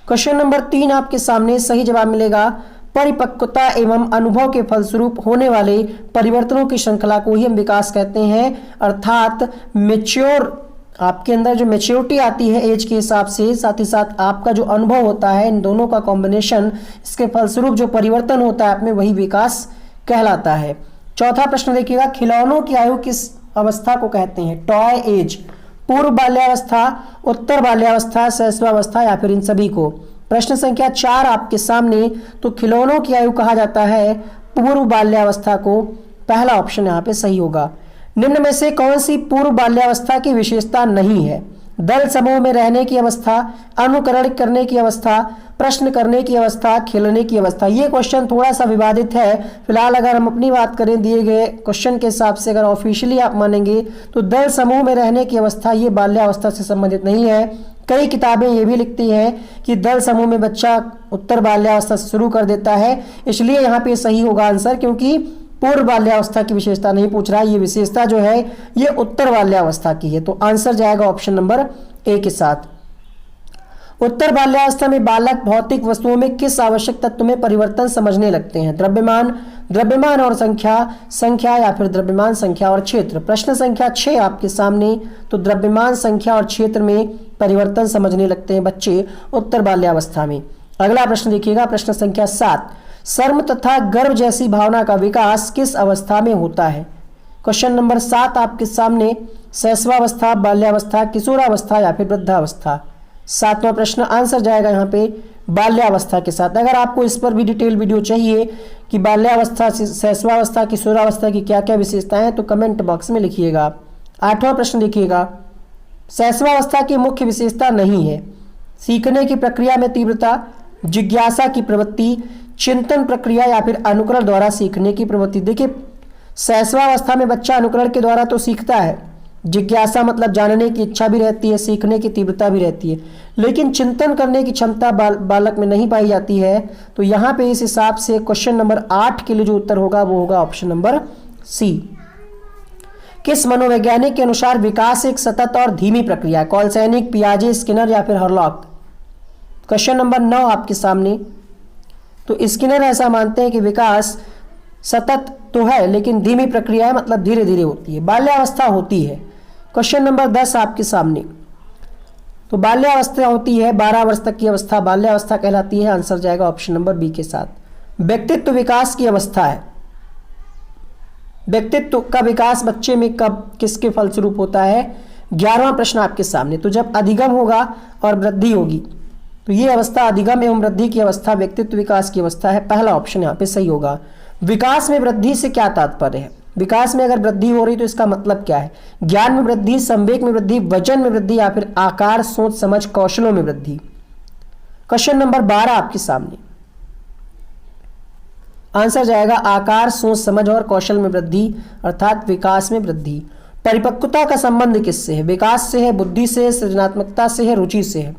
क्वेश्चन नंबर 3 आपके सामने सही जवाब मिलेगा परिपक्वता एवं अनुभव के फलस्वरूप होने वाले परिवर्तनों की श्रृंखला को ही हम विकास कहते हैं। अर्थात मेच्योर, आपके अंदर जो मेच्योरिटी आती है एज के हिसाब से, साथ ही साथ आपका जो अनुभव होता है, इन दोनों का कॉम्बिनेशन, इसके फलस्वरूप जो परिवर्तन होता है आप में, वही विकास कहलाता है। चौथा प्रश्न देखिएगा, खिलौनों की आयु किस अवस्था को कहते हैं? टॉय एज, पूर्व बाल्यावस्था, उत्तर बाल्यावस्था, शैशवावस्था, या फिर इन सभी को। प्रश्न संख्या 4 आपके सामने, तो खिलौनों की आयु कहा जाता है पूर्व बाल्यावस्था को। पहला ऑप्शन यहाँ पे सही होगा। निम्न में से कौन सी पूर्व बाल्यावस्था की विशेषता नहीं है? दल समूह में रहने की अवस्था, अनुकरण करने की अवस्था, प्रश्न करने की अवस्था, खेलने की अवस्था। ये क्वेश्चन थोड़ा सा विवादित है। फिलहाल अगर हम अपनी बात करें दिए गए क्वेश्चन के हिसाब से, अगर ऑफिशियली आप मानेंगे तो दल समूह में रहने की अवस्था ये बाल्यावस्था से संबंधित नहीं है। कई किताबें ये भी लिखती हैं कि दल समूह में बच्चा उत्तर बाल्यावस्था से शुरू कर देता है, इसलिए यहाँ पे सही होगा आंसर, क्योंकि पूर्व बाल्यावस्था की विशेषता नहीं पूछ रहा है, ये विशेषता जो है ये उत्तर बाल्यावस्था की है। तो आंसर जाएगा ऑप्शन नंबर ए के साथ। उत्तर बाल्यावस्था में बालक भौतिक वस्तुओं में किस आवश्यक तत्व में परिवर्तन समझने लगते हैं? द्रव्यमान, द्रव्यमान और संख्या, संख्या या फिर द्रव्यमान, संख्या और क्षेत्र। प्रश्न संख्या 6 आपके सामने। तो द्रव्यमान, संख्या और क्षेत्र में परिवर्तन समझने लगते हैं बच्चे उत्तर बाल्यावस्था में। अगला प्रश्न देखिएगा, प्रश्न संख्या 7। शर्म तथा गर्व जैसी भावना का विकास किस अवस्था में होता है? क्वेश्चन नंबर 7 आपके सामने। शैशवावस्था, बाल्यावस्था, किशोरावस्था या फिर वृद्धावस्था। 7वां प्रश्न आंसर जाएगा यहाँ पे बाल्यावस्था के साथ। अगर आपको इस पर भी डिटेल वीडियो चाहिए कि बाल्यावस्था, शैशवावस्था, किशोरावस्था की क्या क्या विशेषताएं हैं, तो कमेंट बॉक्स में लिखिएगा। 8वां प्रश्न देखिएगा, शैशवावस्था की मुख्य विशेषता नहीं है सीखने की प्रक्रिया में तीव्रता, जिज्ञासा की प्रवृत्ति, चिंतन प्रक्रिया या फिर अनुकरण द्वारा सीखने की प्रवृत्ति। देखिए, शैशवावस्था में बच्चा अनुकरण के द्वारा तो सीखता है, जिज्ञासा मतलब जानने की इच्छा भी रहती है, सीखने की तीव्रता भी रहती है, लेकिन चिंतन करने की क्षमता बालक में नहीं पाई जाती है। तो यहाँ पे इस हिसाब से क्वेश्चन नंबर 8 के लिए जो उत्तर होगा वो होगा ऑप्शन नंबर सी। किस मनोवैज्ञानिक के अनुसार विकास एक सतत और धीमी प्रक्रिया है? कॉलसैनिक, पियाजे, स्किनर या फिर हरलॉक। क्वेश्चन नंबर 9 आपके सामने। तो स्किनर ऐसा मानते हैं कि विकास सतत तो है लेकिन धीमी प्रक्रिया है, मतलब धीरे धीरे होती है। बाल्यावस्था होती है। क्वेश्चन नंबर 10 आपके सामने। तो बाल्यावस्था होती है 12 वर्ष तक की अवस्था बाल्यावस्था कहलाती है। आंसर जाएगा ऑप्शन नंबर बी के साथ। व्यक्तित्व विकास की अवस्था है। व्यक्तित्व का विकास बच्चे में कब किसके फलस्वरूप होता है? 11वां प्रश्न आपके सामने। तो जब अधिगम होगा और वृद्धि होगी, तो ये अवस्था अधिगम एवं वृद्धि की अवस्था व्यक्तित्व विकास की अवस्था है। पहला ऑप्शन यहाँ पे सही होगा। विकास में वृद्धि से क्या तात्पर्य है? विकास में अगर वृद्धि हो रही तो इसका मतलब क्या है? ज्ञान में वृद्धि, संवेग में वृद्धि, वजन में वृद्धि या फिर आकार, सोच, समझ, कौशलों में वृद्धि। क्वेश्चन नंबर 12 आपके सामने। आंसर जाएगा आकार, सोच, समझ और कौशल में वृद्धि, अर्थात विकास में वृद्धि। परिपक्वता का संबंध किससे है? विकास से है, बुद्धि से, सृजनात्मकता से है, रुचि से है।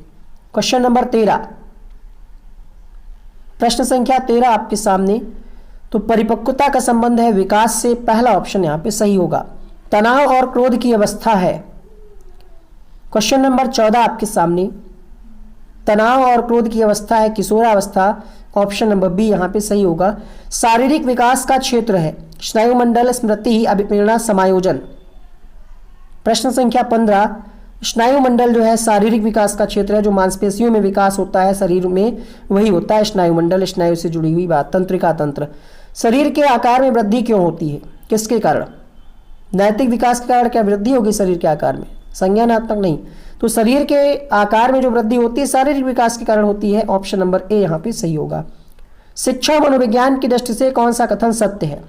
क्वेश्चन नंबर 13, प्रश्न संख्या 13 आपके सामने। तो परिपक्वता का संबंध है विकास से। पहला ऑप्शन यहां पे सही होगा। तनाव और क्रोध की अवस्था है। क्वेश्चन नंबर 14 आपके सामने। तनाव और क्रोध की अवस्था है किशोरावस्था। ऑप्शन नंबर बी यहां पे सही होगा। शारीरिक विकास का क्षेत्र है स्नायुमंडल, स्मृति, अभिप्रेरणा, समायोजन। प्रश्न संख्या 15, स्नायुमंडल जो है शारीरिक विकास का क्षेत्र है, जो मांसपेशियों में विकास होता है शरीर में वही होता है स्नायुमंडल, स्नायु से जुड़ी हुई बात। तंत्रिका तंत्र। शरीर के आकार में वृद्धि क्यों होती है? किसके कारण? नैतिक विकास के कारण क्या वृद्धि होगी शरीर के आकार में? संज्ञानात्मक नहीं। तो शरीर के आकार में जो वृद्धि होती है शारीरिक विकास के कारण होती है। ऑप्शन नंबर ए यहाँ पे सही होगा। शिक्षा मनोविज्ञान की दृष्टि से कौन सा कथन सत्य है?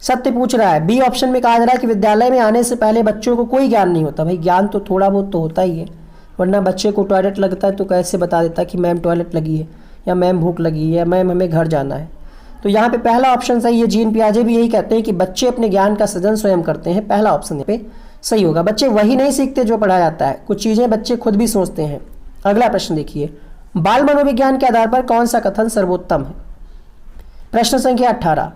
सत्य पूछ रहा है। बी ऑप्शन में कहा जा रहा है कि विद्यालय में आने से पहले बच्चों को कोई ज्ञान नहीं होता। भाई ज्ञान तो थोड़ा बहुत तो होता ही है, वरना बच्चे को टॉयलेट लगता है तो कैसे बता देता कि मैम टॉयलेट लगी है, या मैम भूख लगी है, या मैम हमें घर जाना है। तो यहाँ पे पहला ऑप्शन सही है। जीन पियाजे भी यही कहते हैं कि बच्चे अपने ज्ञान का सृजन स्वयं करते हैं। पहला ऑप्शन पे सही होगा। बच्चे वही नहीं सीखते जो पढ़ाया जाता है, कुछ चीज़ें बच्चे खुद भी सोचते हैं। अगला प्रश्न देखिए, बाल मनोविज्ञान के आधार पर कौन सा कथन सर्वोत्तम है? प्रश्न संख्या 18।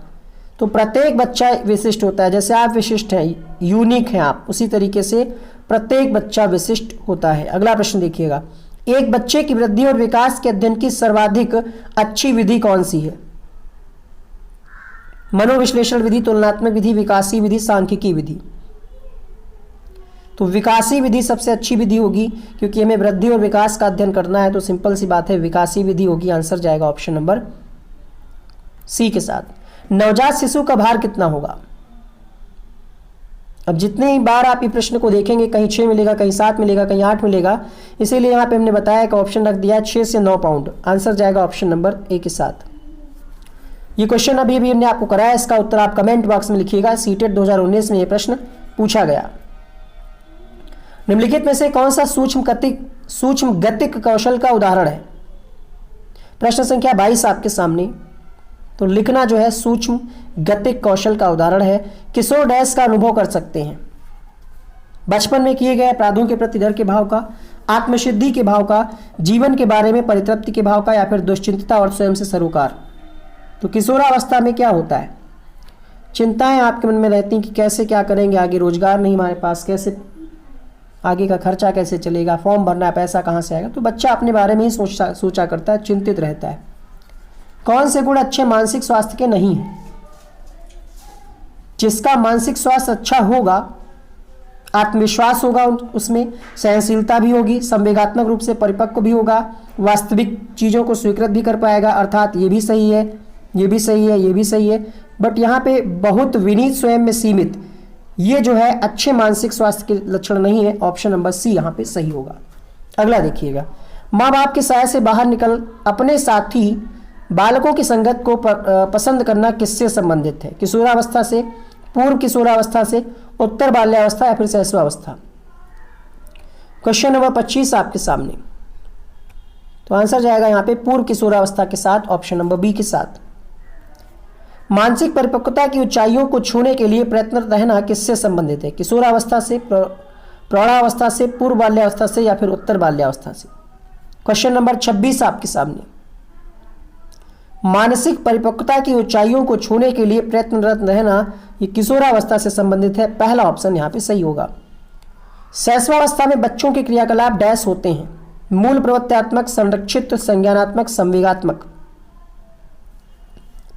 तो प्रत्येक बच्चा विशिष्ट होता है। जैसे आप विशिष्ट हैं, यूनिक हैं आप, उसी तरीके से प्रत्येक बच्चा विशिष्ट होता है। अगला प्रश्न देखिएगा, एक बच्चे की वृद्धि और विकास के अध्ययन की सर्वाधिक अच्छी विधि कौन सी है? मनोविश्लेषण विधि, तुलनात्मक विधि, विकासी विधि, सांख्यिकी विधि। तो विकासी विधि सबसे अच्छी विधि होगी, क्योंकि हमें वृद्धि और विकास का अध्ययन करना है। तो सिंपल सी बात है, विकासी विधि होगी। आंसर जाएगा ऑप्शन नंबर सी के साथ। नवजात शिशु का भार कितना होगा? अब जितने ही बार आप ये प्रश्न को देखेंगे, कहीं 6 मिलेगा, कहीं 7 मिलेगा, कहीं 8 मिलेगा, इसीलिए यहाँ पे हमने बताया कि ऑप्शन रख दिया है 6 से 9 पाउंड। आंसर जाएगा ऑप्शन नंबर ए के साथ। ये क्वेश्चन अभी अभी हमने आपको कराया, इसका उत्तर आप कमेंट बॉक्स में लिखिएगा। सीटेट 2019 में ये प्रश्न पूछा गया। निम्नलिखित में से कौन सा सूक्ष्म गतिक कौशल का उदाहरण है? प्रश्न संख्या 22 आपके सामने। तो लिखना जो है सूक्ष्म गतिक कौशल का उदाहरण है। किशोर डैश का अनुभव कर सकते हैं? बचपन में किए गए अपराधों के प्रति डर के भाव का, आत्मसिद्धि के भाव का, जीवन के बारे में परितृप्ति के भाव का, या फिर दुश्चिंतता और स्वयं से सरोकार। तो किशोरावस्था में क्या होता है, चिंताएं आपके मन में रहती कि कैसे क्या करेंगे, आगे रोजगार नहीं हमारे पास, कैसे आगे का खर्चा कैसे चलेगा, फॉर्म भरना है, पैसा कहाँ से आएगा। तो बच्चा अपने बारे में ही सोचा करता है, चिंतित रहता है। कौन से गुण अच्छे मानसिक स्वास्थ्य के नहीं हैं? जिसका मानसिक स्वास्थ्य अच्छा होगा, आत्मविश्वास होगा उसमें, सहनशीलता भी होगी, संवेगात्मक रूप से परिपक्व भी होगा, वास्तविक चीज़ों को स्वीकृत भी कर पाएगा, अर्थात ये भी सही है, ये भी सही है, ये भी सही है। बट यहाँ पे बहुत विनीत, स्वयं में सीमित, ये जो है अच्छे मानसिक स्वास्थ्य के लक्षण नहीं है। ऑप्शन नंबर सी यहाँ पे सही होगा। अगला देखिएगा, माँ बाप के साय से बाहर निकल अपने साथी बालकों की संगत को पसंद करना किससे संबंधित है? किशोरावस्था से, पूर्व किशोरावस्था से, उत्तर बाल्यावस्था या फिर शैशवावस्था? क्वेश्चन नंबर 25 आपके सामने। तो आंसर जाएगा यहाँ पे पूर्व किशोरावस्था के साथ, ऑप्शन नंबर बी के साथ। मानसिक परिपक्वता की ऊंचाइयों को छूने के लिए प्रयत्नरत रहना किससे संबंधित है? किशोरावस्था से, प्रौढ़ावस्था से, पूर्व बाल्यावस्था से या फिर उत्तर बाल्यावस्था से? क्वेश्चन नंबर 26 आपके सामने। मानसिक परिपक्वता की ऊंचाइयों को छूने के लिए प्रयत्नरत रहना ये किशोरावस्था से संबंधित है, पहला ऑप्शन यहाँ पे सही होगा। शैशवावस्था में बच्चों के क्रियाकलाप डैश होते हैं? मूल प्रवृत्त्यात्मक, संरक्षित, संज्ञानात्मक, संवेगात्मक?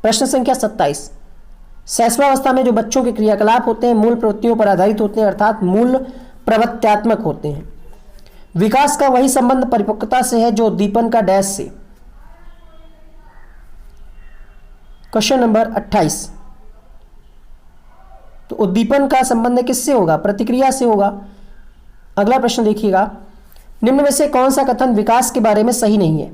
प्रश्न संख्या 27। शैशवावस्था में जो बच्चों के क्रियाकलाप होते हैं मूल प्रवृत्तियों पर आधारित होते हैं, अर्थात मूल प्रवृत्त्यात्मक होते हैं। विकास का वही संबंध परिपक्वता से है जो उद्दीपन का डैश से। Question number 28। तो उद्दीपन का संबंध किससे होगा? प्रतिक्रिया से होगा। अगला प्रश्न देखिएगा, निम्न में से कौन सा कथन विकास के बारे में सही नहीं है?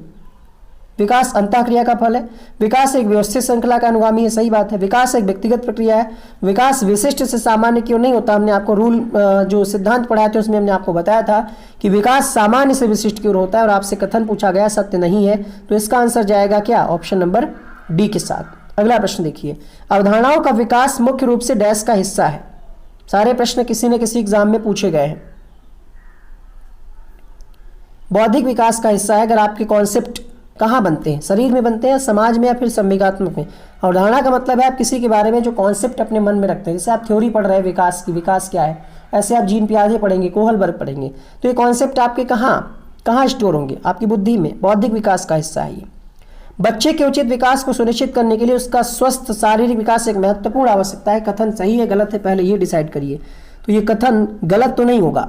विकास अंतःक्रिया का फल है, विकास एक व्यवस्थित श्रृंखला का अनुगामी है, सही बात है। विकास एक व्यक्तिगत प्रक्रिया है, विकास विशिष्ट से सामान्य क्यों नहीं होता? हमने आपको रूल जो सिद्धांत पढ़ाए थे उसमें हमने आपको बताया था कि विकास सामान्य से विशिष्ट क्यों होता है, और आपसे कथन पूछा गया सत्य नहीं है, तो इसका आंसर जाएगा क्या? ऑप्शन नंबर डी के साथ। अगला प्रश्न देखिए, अवधारणाओं का विकास मुख्य रूप से डैश का हिस्सा है? सारे प्रश्न किसी न किसी एग्जाम में पूछे गए हैं। बौद्धिक विकास का हिस्सा है। अगर आपके कॉन्सेप्ट कहाँ बनते हैं, शरीर में बनते हैं, समाज में, या फिर संवेगात्मक में? अवधारणा का मतलब है आप किसी के बारे में जो कॉन्सेप्ट अपने मन में रखते हैं। जैसे आप थ्योरी पढ़ रहे हैं विकास की, विकास क्या है, ऐसे आप जीन पियाजे पढ़ेंगे, कोहलबर्ग पढ़ेंगे, तो ये कॉन्सेप्ट आपके कहाँ स्टोर होंगे? आपकी बुद्धि में। बौद्धिक विकास का हिस्सा है ये। बच्चे के उचित विकास को सुनिश्चित करने के लिए उसका स्वस्थ शारीरिक विकास एक महत्वपूर्ण आवश्यकता है। कथन सही है गलत है, पहले ये डिसाइड करिए। तो ये कथन गलत तो नहीं होगा,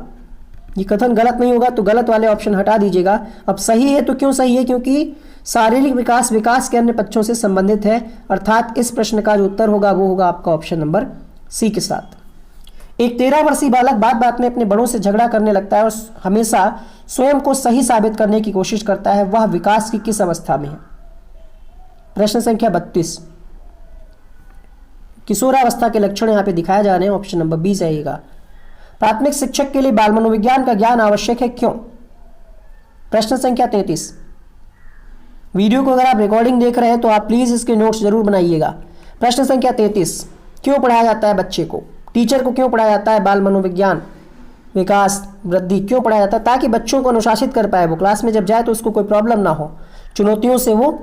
ये कथन गलत नहीं होगा, तो गलत वाले ऑप्शन हटा दीजिएगा। अब सही है तो क्यों सही है? क्योंकि शारीरिक विकास विकास के अन्य पक्षों से संबंधित है, अर्थात इस प्रश्न का जो उत्तर होगा वो होगा आपका ऑप्शन नंबर सी के साथ। एक 13 वर्षीय बालक बात बात में अपने बड़ों से झगड़ा करने लगता है और हमेशा स्वयं को सही साबित करने की कोशिश करता है, वह विकास की किस अवस्था में है? प्रश्न संख्या 32। किशोरावस्था के लक्षण यहाँ पे दिखाए जा रहे हैं, ऑप्शन नंबर बी जाएगा। प्राथमिक शिक्षक के लिए बाल मनोविज्ञान का ज्ञान आवश्यक है, क्यों? प्रश्न संख्या 33। वीडियो को अगर आप रिकॉर्डिंग देख रहे हैं तो आप प्लीज इसके नोट्स जरूर बनाइएगा। प्रश्न संख्या 33, क्यों पढ़ाया जाता है बच्चे को? टीचर को क्यों पढ़ाया जाता है बाल मनोविज्ञान, विकास, वृद्धि क्यों पढ़ाया जाता है? ताकि बच्चों को अनुशासित कर पाए, वो क्लास में जब जाए तो उसको कोई प्रॉब्लम ना हो, चुनौतियों से वो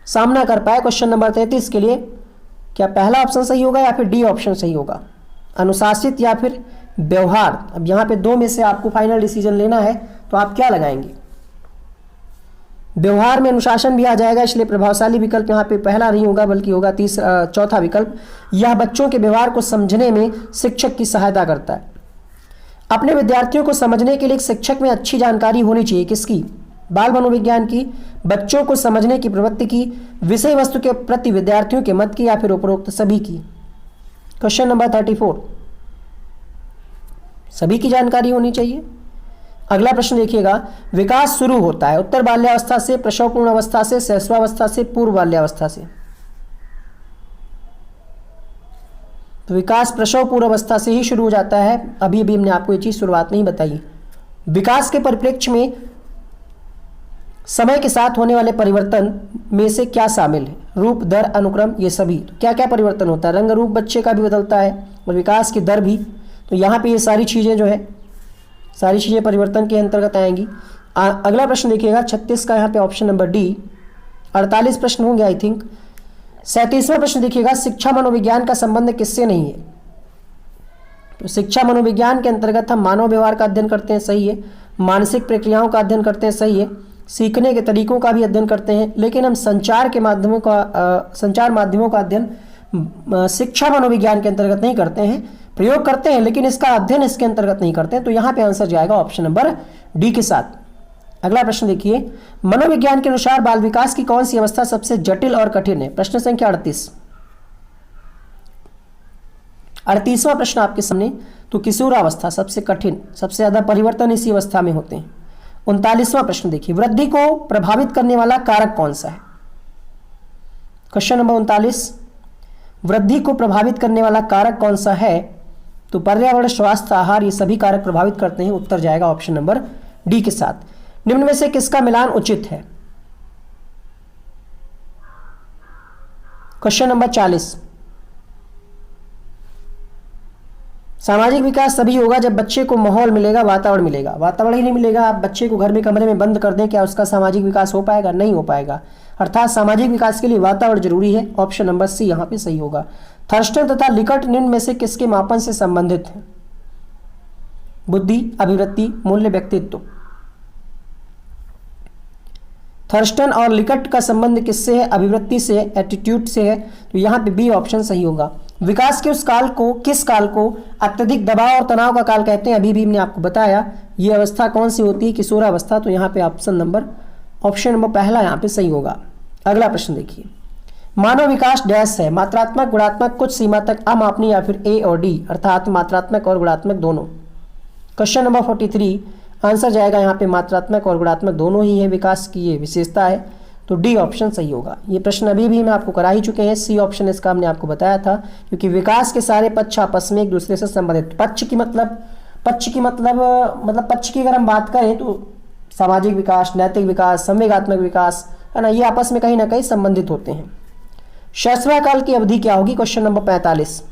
सामना कर पाए। क्वेश्चन नंबर 33 के लिए क्या पहला ऑप्शन सही होगा या फिर डी ऑप्शन सही होगा? अनुशासित या फिर व्यवहार? अब यहाँ पे दो में से आपको फाइनल डिसीजन लेना है, तो आप क्या लगाएंगे? व्यवहार में अनुशासन भी आ जाएगा, इसलिए प्रभावशाली विकल्प यहाँ पे पहला नहीं होगा बल्कि होगा चौथा विकल्प। यह बच्चों के व्यवहार को समझने में शिक्षक की सहायता करता है। अपने विद्यार्थियों को समझने के लिए एक शिक्षक में अच्छी जानकारी होनी चाहिए, किसकी? बाल मनोविज्ञान की, बच्चों को समझने की प्रवृत्ति की, विषय वस्तु के प्रति विद्यार्थियों के मत की, या फिर उपरोक्त सभी की? क्वेश्चन नंबर 34, सभी की जानकारी होनी चाहिए। अगला प्रश्न देखिएगा, विकास शुरू होता है उत्तर बाल्यावस्था से, प्रसवपूर्ण अवस्था से, शैशवावस्था से, पूर्व बाल्यावस्था से? तो विकास प्रसव पूर्व अवस्था से ही शुरू हो जाता है। अभी अभी हमने आपको ये चीज शुरुआत में ही बताई। विकास के परिप्रेक्ष्य में समय के साथ होने वाले परिवर्तन में से क्या शामिल है? रूप, दर, अनुक्रम, ये सभी। तो क्या क्या परिवर्तन होता है? रंग रूप बच्चे का भी बदलता है और विकास की दर भी। तो यहाँ पे ये सारी चीज़ें जो है, सारी चीज़ें परिवर्तन के अंतर्गत आएंगी। अगला प्रश्न देखिएगा 36 का, यहाँ पे ऑप्शन नंबर डी। 48 प्रश्न होंगे आई थिंक। 37वां प्रश्न देखिएगा, शिक्षा मनोविज्ञान का संबंध किससे नहीं है? तो शिक्षा मनोविज्ञान के अंतर्गत हम मानव व्यवहार का अध्ययन करते हैं, सही है, मानसिक प्रक्रियाओं का अध्ययन करते हैं, सही है, सीखने के तरीकों का भी अध्ययन करते हैं, लेकिन हम संचार माध्यमों का अध्ययन शिक्षा मनोविज्ञान के अंतर्गत नहीं करते हैं। प्रयोग करते हैं लेकिन इसका अध्ययन इसके अंतर्गत नहीं करते हैं। तो यहाँ पे आंसर जाएगा ऑप्शन नंबर डी के साथ। अगला प्रश्न देखिए, मनोविज्ञान के अनुसार बाल विकास की कौन सी अवस्था सबसे जटिल और कठिन है? प्रश्न संख्या 38वां प्रश्न आपके सामने। तो किशोरावस्था सबसे कठिन, सबसे ज्यादा परिवर्तन इसी अवस्था में होते हैं। 39वां प्रश्न देखिए, वृद्धि को प्रभावित करने वाला कारक कौन सा है? क्वेश्चन नंबर 39, वृद्धि को प्रभावित करने वाला कारक कौन सा है? तो पर्यावरण, स्वास्थ्य, आहार, ये सभी कारक प्रभावित करते हैं। उत्तर जाएगा ऑप्शन नंबर डी के साथ। निम्न में से किसका मिलान उचित है? क्वेश्चन नंबर 40, सामाजिक विकास तभी होगा जब बच्चे को माहौल मिलेगा, वातावरण मिलेगा। वातावरण ही नहीं मिलेगा, आप बच्चे को घर में कमरे में बंद कर दें, क्या उसका सामाजिक विकास हो पाएगा? नहीं हो पाएगा। अर्थात सामाजिक विकास के लिए वातावरण जरूरी है। ऑप्शन नंबर सी यहाँ पे सही होगा। थर्स्टन तथा लिकट निम्न में से किसके मापन से संबंधित है? बुद्धि, अभिवृत्ति, मूल्य, व्यक्तित्व। थर्स्टन और लिकट का संबंध किससे है? अभिवृत्ति से, एटीट्यूड से है। तो यहाँ पे बी ऑप्शन सही होगा। विकास के उस काल को, किस काल को अत्यधिक दबाव और तनाव का काल कहते हैं? अभी भी हमने आपको बताया। ये अवस्था कौन सी होती है? किशोरावस्था। तो यहाँ पे ऑप्शन नंबर पहला यहाँ पे सही होगा। अगला प्रश्न देखिए, मानव विकास डैश है, मात्रात्मक, गुणात्मक, कुछ सीमा तक, अमापनीय या फिर ए और डी, अर्थात मात्रात्मक और गुणात्मक दोनों। क्वेश्चन नंबर 43, आंसर जाएगा यहाँ पे मात्रात्मक और गुणात्मक दोनों ही है, विकास की ये विशेषता है। तो डी ऑप्शन सही होगा। ये प्रश्न अभी भी मैं आपको करा ही चुके हैं। सी ऑप्शन इसका हमने आपको बताया था, क्योंकि विकास के सारे पक्ष आपस में एक दूसरे से संबंधित। पक्ष की अगर हम बात करें तो सामाजिक विकास, नैतिक विकास, संवेगात्मक विकास, है ना, ये आपस में कहीं ना कहीं संबंधित होते हैं। शैशवाकाल की अवधि क्या होगी? Question number 45।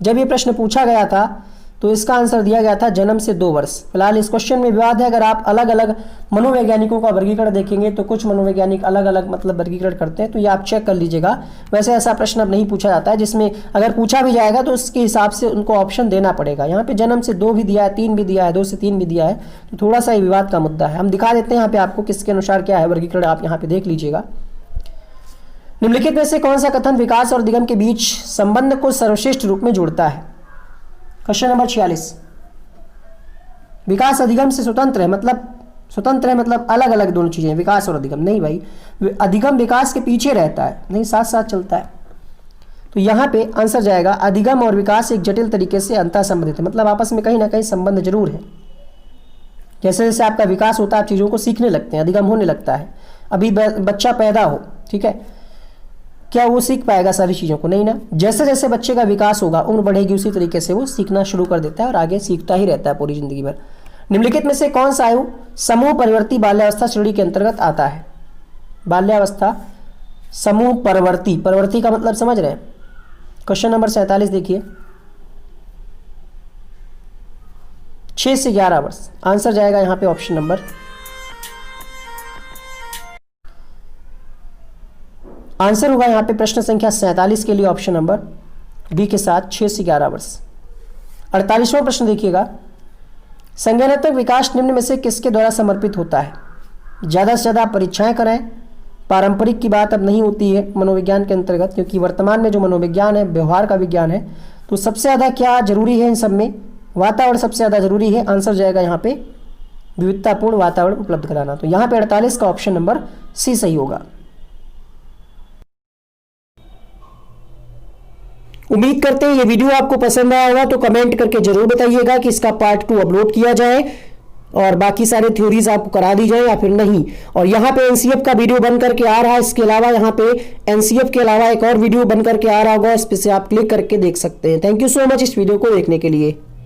जब ये प्रश्न पूछा गया था तो इसका आंसर दिया गया था जन्म से 2 वर्ष। फिलहाल इस क्वेश्चन में विवाद है। अगर आप अलग अलग मनोवैज्ञानिकों का वर्गीकरण देखेंगे तो कुछ मनोवैज्ञानिक अलग अलग वर्गीकरण करते हैं, तो ये आप चेक कर लीजिएगा। वैसे ऐसा प्रश्न अब नहीं पूछा जाता है, जिसमें अगर पूछा भी जाएगा तो उसके हिसाब से उनको ऑप्शन देना पड़ेगा। यहाँ पे जन्म से 2 भी दिया है, 3 भी दिया है, 2 से 3 भी दिया है, तो थोड़ा सा ये विवाद का मुद्दा है। हम दिखा देते हैं यहाँ पे आपको किसके अनुसार क्या है वर्गीकरण, आप यहाँ पे देख लीजिएगा। निम्नलिखित में से कौन सा कथन विकास और अधिगम के बीच संबंध को सर्वश्रेष्ठ रूप में जोड़ता है? क्वेश्चन नंबर 46, विकास अधिगम से स्वतंत्र है, मतलब अलग अलग दोनों चीजें, विकास और अधिगम नहीं भाई। अधिगम विकास के पीछे रहता है, नहीं साथ साथ चलता है। तो यहाँ पे आंसर जाएगा अधिगम और विकास एक जटिल तरीके से अंतः संबंधित है, मतलब आपस में कहीं ना कहीं संबंध जरूर है। जैसे जैसे आपका विकास होता है आप चीज़ों को सीखने लगते हैं, अधिगम होने लगता है। अभी बच्चा पैदा हो, ठीक है, क्या वो सीख पाएगा सारी चीज़ों को? नहीं ना। जैसे जैसे बच्चे का विकास होगा, उम्र बढ़ेगी, उसी तरीके से वो सीखना शुरू कर देता है और आगे सीखता ही रहता है पूरी जिंदगी भर। निम्नलिखित में से कौन सा आयु समूह परिवर्ती बाल्यावस्था श्रेणी के अंतर्गत आता है? बाल्यावस्था समूह परिवर्ती का मतलब समझ रहे हैं? क्वेश्चन नंबर 47 देखिए, 6 से 11 वर्ष। आंसर जाएगा यहाँ पे ऑप्शन नंबर, आंसर होगा यहाँ पे प्रश्न संख्या 47 के लिए ऑप्शन नंबर बी के साथ 6 से 11 वर्ष। 48वां प्रश्न देखिएगा, संज्ञानात्मक विकास निम्न में से किसके द्वारा समर्पित होता है? ज़्यादा से ज़्यादा परीक्षाएं कराएं। पारंपरिक की बात अब नहीं होती है मनोविज्ञान के अंतर्गत, क्योंकि वर्तमान में जो मनोविज्ञान है व्यवहार का विज्ञान है। तो सबसे ज़्यादा क्या जरूरी है इन सब में? वातावरण सबसे ज़्यादा जरूरी है। आंसर जाएगा यहाँ पे विविधतापूर्ण वातावरण उपलब्ध कराना। तो यहाँ पे 48 का ऑप्शन नंबर सी सही होगा। उम्मीद करते हैं ये वीडियो आपको पसंद आया होगा, तो कमेंट करके जरूर बताइएगा कि इसका पार्ट 2 अपलोड किया जाए और बाकी सारे थ्योरीज आपको करा दी जाए या फिर नहीं। और यहाँ पे एनसीएफ का वीडियो बन करके आ रहा है, इसके अलावा यहाँ पे एनसीएफ के अलावा एक और वीडियो बन करके आ रहा होगा, इस पे से आप क्लिक करके देख सकते हैं। थैंक यू सो मच इस वीडियो को देखने के लिए।